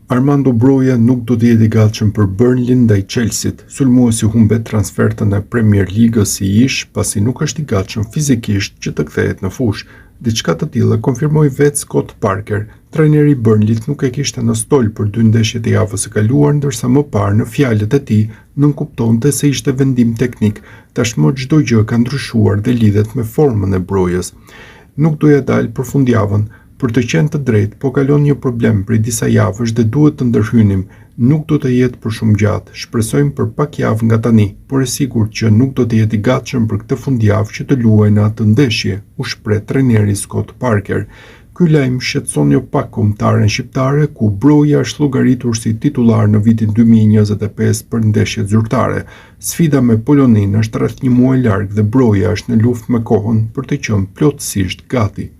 Armando Broja nuk do të jetë i gatshëm për Burnley ndaj Chelsea-t. Sulmuesi humbet transfertën e Premier Ligës si ish, pasi nuk është i gatshëm fizikisht që të kthehet në fushë. Diçka të tillë konfirmoi vetë Scott Parker. Trajneri i Burnley-t nuk e kishte në stol për 2 ndeshjet e javës së kaluar, ndërsa më parë në fjalët e tij nënkuptonte se ishte vendim teknik. Tashmë çdo gjë ka ndryshuar dhe lidhet me formën e Brojës. Nuk doja dalë për fundjavën. Për të qenë të drejtë, po kalon një problem prej disa javësh dhe duhet të ndërhynim. Nuk do të jetë për shumë gjatë, shpresojmë për pak javë nga tani, por e sigurt që nuk do të jetë i gatshëm për këtë fundjavë që të luajë në atë ndeshje, u shpreh trajneri Scott Parker. Ky lajm shqetëson jo pak kombëtaren shqiptare, ku Broja është llogaritur si titullar në vitin 2025 për ndeshjet zyrtare. Sfida me Polonin është rreth një muaj larg dhe Broja është në luftë me kohën për të qenë plotësisht gati.